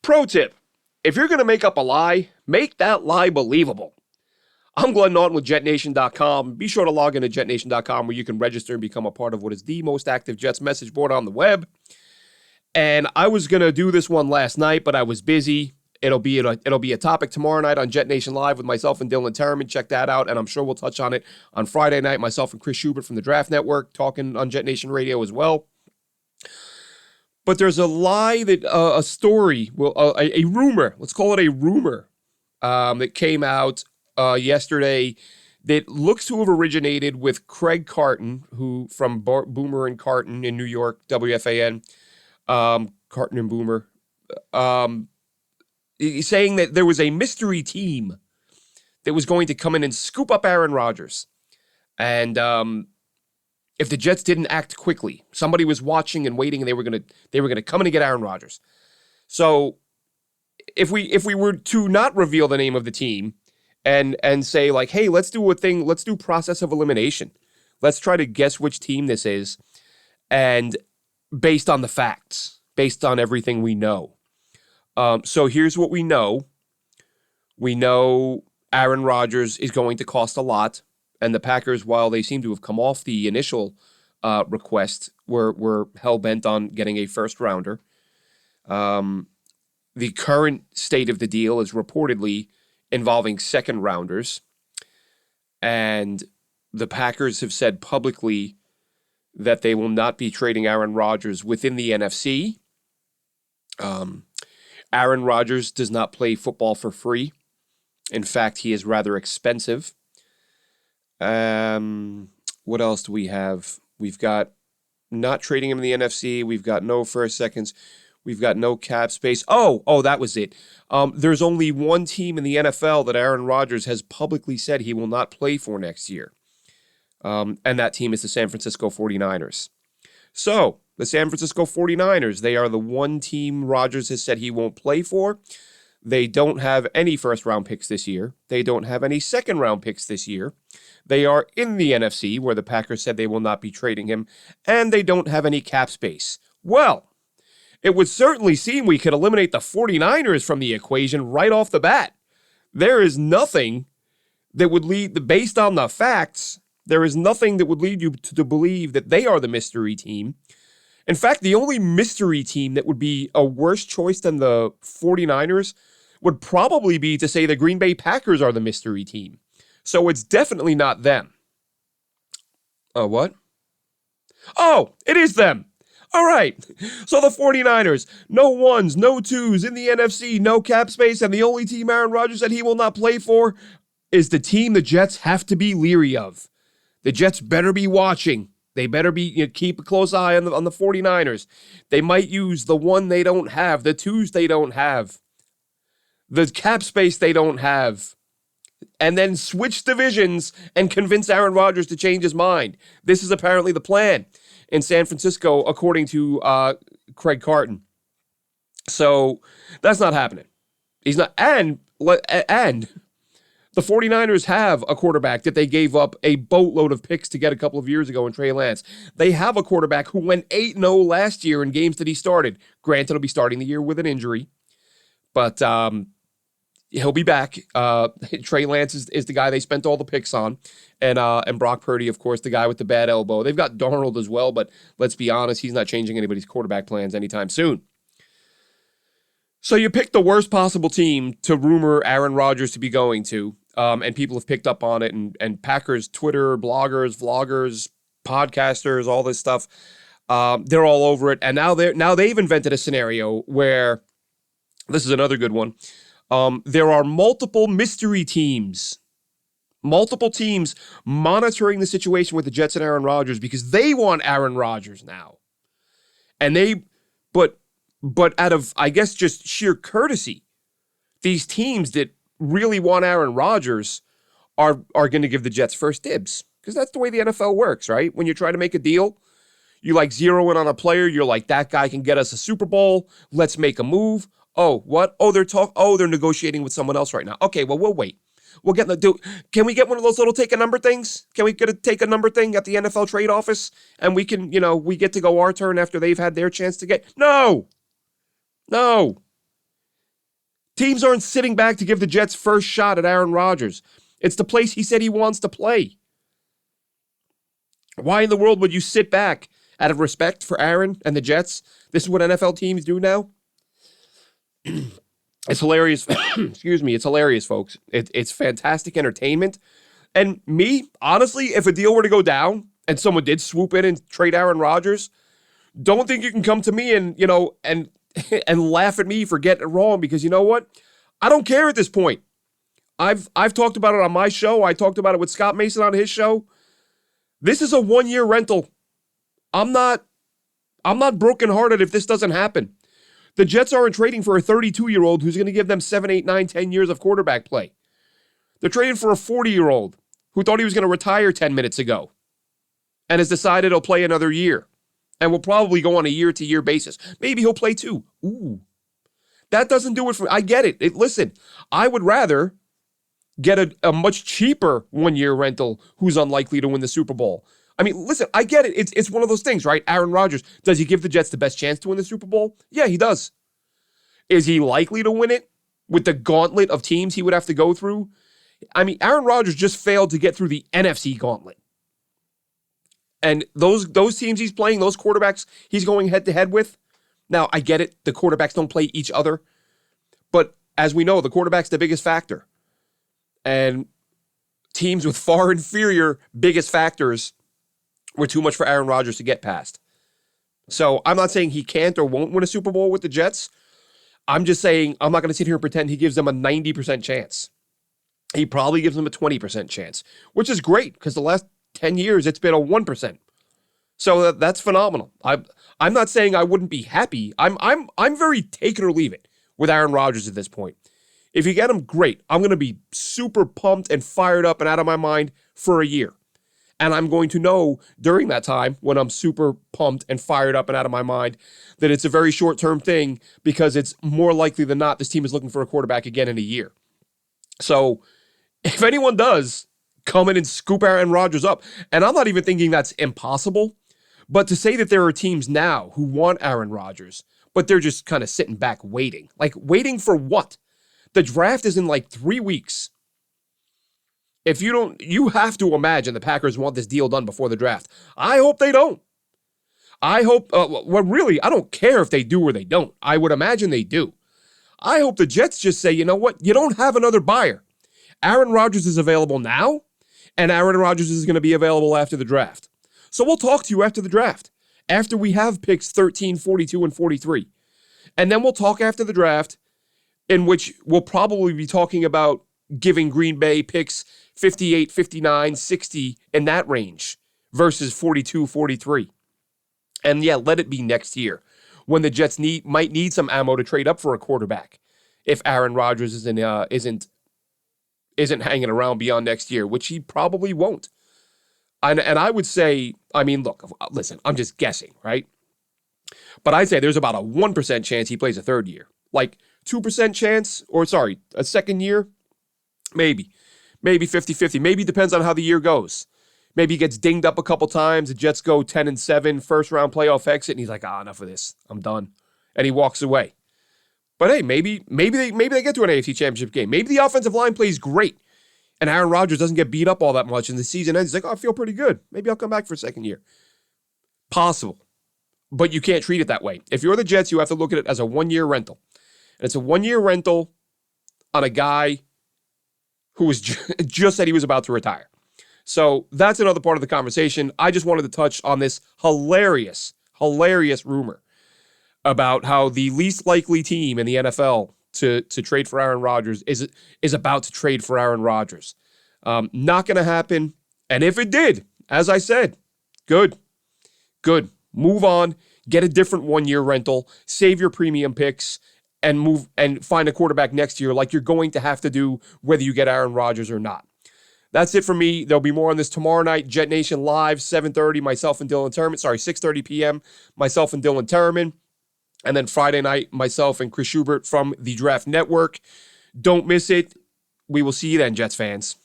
Pro tip, if you're going to make up a lie, make that lie believable. I'm Glenn Naughton with JetNation.com. Be sure to log into JetNation.com where you can register and become a part of what is the most active Jets message board on the web. And I was going to do this one last night, but I was busy. It'll be a topic tomorrow night on Jet Nation Live with myself and Dylan Terraman. Check that out, and I'm sure we'll touch on it on Friday night. Myself and Chris Schubert from the Draft Network talking on Jet Nation Radio as well. But there's a lie that a story, a rumor. Let's call it a rumor that came out yesterday that looks to have originated with Craig Carton, who from Boomer and Carton in New York, WFAN, Carton and Boomer. Saying that there was a mystery team that was going to come in and scoop up Aaron Rodgers. And if the Jets didn't act quickly, somebody was watching and waiting, and they were gonna come in and get Aaron Rodgers. So if we were to not reveal the name of the team and say like, hey, let's do process of elimination. Let's try to guess which team this is, and based on the facts, based on everything we know. So here's what we know. We know Aaron Rodgers is going to cost a lot, and the Packers, while they seem to have come off the initial request, were hell-bent on getting a first-rounder. The current state of the deal is reportedly involving second-rounders, and the Packers have said publicly that they will not be trading Aaron Rodgers within the NFC. Aaron Rodgers does not play football for free. In fact, he is rather expensive. What else do we have? We've got not trading him in the NFC. We've got no first, seconds. We've got no cap space. Oh, that was it. There's only one team in the NFL that Aaron Rodgers has publicly said he will not play for next year. And that team is the San Francisco 49ers. So, the San Francisco 49ers, they are the one team Rodgers has said he won't play for. They don't have any first-round picks this year. They don't have any second-round picks this year. They are in the NFC, where the Packers said they will not be trading him, and they don't have any cap space. Well, it would certainly seem we could eliminate the 49ers from the equation right off the bat. There is nothing that would lead, based on the facts, there is nothing that would lead you to believe that they are the mystery team. In fact, the only mystery team that would be a worse choice than the 49ers would probably be to say the Green Bay Packers are the mystery team. So it's definitely not them. What? Oh, it is them. All right. So the 49ers, no ones, no twos in the NFC, no cap space, and the only team Aaron Rodgers said he will not play for is the team the Jets have to be leery of. The Jets better be watching. They better be keep a close eye on the 49ers. They might use the one they don't have, the twos they don't have, the cap space they don't have, and then switch divisions and convince Aaron Rodgers to change his mind. This is apparently the plan in San Francisco, according to Craig Carton. So that's not happening. He's not, and the 49ers have a quarterback that they gave up a boatload of picks to get a couple of years ago in Trey Lance. They have a quarterback who went 8-0 last year in games that he started. Granted, he'll be starting the year with an injury, but he'll be back. Trey Lance is the guy they spent all the picks on, and Brock Purdy, of course, the guy with the bad elbow. They've got Darnold as well, but let's be honest, he's not changing anybody's quarterback plans anytime soon. So you pick the worst possible team to rumor Aaron Rodgers to be going to. And people have picked up on it, and Packers, Twitter, bloggers, vloggers, podcasters, all this stuff, they're all over it. And now they've invented a scenario where, this is another good one, there are multiple mystery teams, multiple teams monitoring the situation with the Jets and Aaron Rodgers because they want Aaron Rodgers now. And but out of, I guess, just sheer courtesy, these teams that really want Aaron Rodgers are going to give the Jets first dibs, because that's the way the NFL works, right? When you try to make a deal, you like zero in on a player. You're like, that guy can get us a Super Bowl. Let's make a move. Oh, what? Oh, they're negotiating with someone else right now. Okay, well, we'll wait. We'll get can we get one of those little take a number things? Can we get a take a number thing at the NFL trade office, and we can, we get to go our turn after they've had their chance to get? No. Teams aren't sitting back to give the Jets first shot at Aaron Rodgers. It's the place he said he wants to play. Why in the world would you sit back out of respect for Aaron and the Jets? This is what NFL teams do now. It's hilarious. Excuse me. It's hilarious, folks. It's fantastic entertainment. And me, honestly, if a deal were to go down and someone did swoop in and trade Aaron Rodgers, don't think you can come to me and, and laugh at me for getting it wrong, because you know what? I don't care at this point. I've talked about it on my show. I talked about it with Scott Mason on his show. This is a one-year rental. I'm not brokenhearted if this doesn't happen. The Jets aren't trading for a 32-year-old who's going to give them 7, 8, 9, 10 years of quarterback play. They're trading for a 40-year-old who thought he was going to retire 10 minutes ago and has decided he'll play another year and will probably go on a year-to-year basis. Maybe he'll play 2. Ooh. That doesn't do it for me. I get it. Listen, I would rather get a much cheaper one-year rental who's unlikely to win the Super Bowl. I mean, listen, I get it. It's one of those things, right? Aaron Rodgers, does he give the Jets the best chance to win the Super Bowl? Yeah, he does. Is he likely to win it with the gauntlet of teams he would have to go through? I mean, Aaron Rodgers just failed to get through the NFC gauntlet. And those teams he's playing, those quarterbacks he's going head-to-head with, now, I get it. The quarterbacks don't play each other. But as we know, the quarterback's the biggest factor. And teams with far inferior biggest factors were too much for Aaron Rodgers to get past. So I'm not saying he can't or won't win a Super Bowl with the Jets. I'm just saying I'm not going to sit here and pretend he gives them a 90% chance. He probably gives them a 20% chance, which is great because the last 10 years it's been a 1%. So that's phenomenal. I'm not saying I wouldn't be happy. I'm very take it or leave it with Aaron Rodgers at this point. If you get him, great. I'm going to be super pumped and fired up and out of my mind for a year. And I'm going to know during that time when I'm super pumped and fired up and out of my mind that it's a very short-term thing, because it's more likely than not this team is looking for a quarterback again in a year. So if anyone does come in and scoop Aaron Rodgers up, and I'm not even thinking that's impossible, but to say that there are teams now who want Aaron Rodgers, but they're just kind of sitting back waiting. Like, waiting for what? The draft is in like 3 weeks. If you don't, you have to imagine the Packers want this deal done before the draft. I hope they don't. I hope, really, I don't care if they do or they don't. I would imagine they do. I hope the Jets just say, you know what? You don't have another buyer. Aaron Rodgers is available now, and Aaron Rodgers is going to be available after the draft. So we'll talk to you after the draft, after we have picks 13, 42, and 43. And then we'll talk after the draft, in which we'll probably be talking about giving Green Bay picks 58, 59, 60 in that range versus 42, 43. And yeah, let it be next year when the Jets might need some ammo to trade up for a quarterback if Aaron Rodgers isn't hanging around beyond next year, which he probably won't. And I would say, I mean, look, listen, I'm just guessing, right? But I'd say there's about a 1% chance he plays a third year. Like 2% chance, a second year, maybe 50-50. Maybe depends on how the year goes. Maybe he gets dinged up a couple times. The Jets go 10-7, first round playoff exit, and he's like, enough of this. I'm done. And he walks away. But hey, maybe they get to an AFC Championship game. Maybe the offensive line plays great, and Aaron Rodgers doesn't get beat up all that much, and the season ends. He's like, I feel pretty good. Maybe I'll come back for a second year. Possible. But you can't treat it that way. If you're the Jets, you have to look at it as a one-year rental. And it's a one-year rental on a guy who was just said he was about to retire. So that's another part of the conversation. I just wanted to touch on this hilarious rumor about how the least likely team in the NFL to trade for Aaron Rodgers is about to trade for Aaron Rodgers. Not going to happen. And if it did, as I said, good. Move on. Get a different one-year rental. Save your premium picks and move and find a quarterback next year like you're going to have to do whether you get Aaron Rodgers or not. That's it for me. There'll be more on this tomorrow night. Jet Nation Live, 7:30, myself and Dylan Terman. 6:30 p.m., myself and Dylan Terman. And then Friday night, myself and Chris Schubert from the Draft Network. Don't miss it. We will see you then, Jets fans.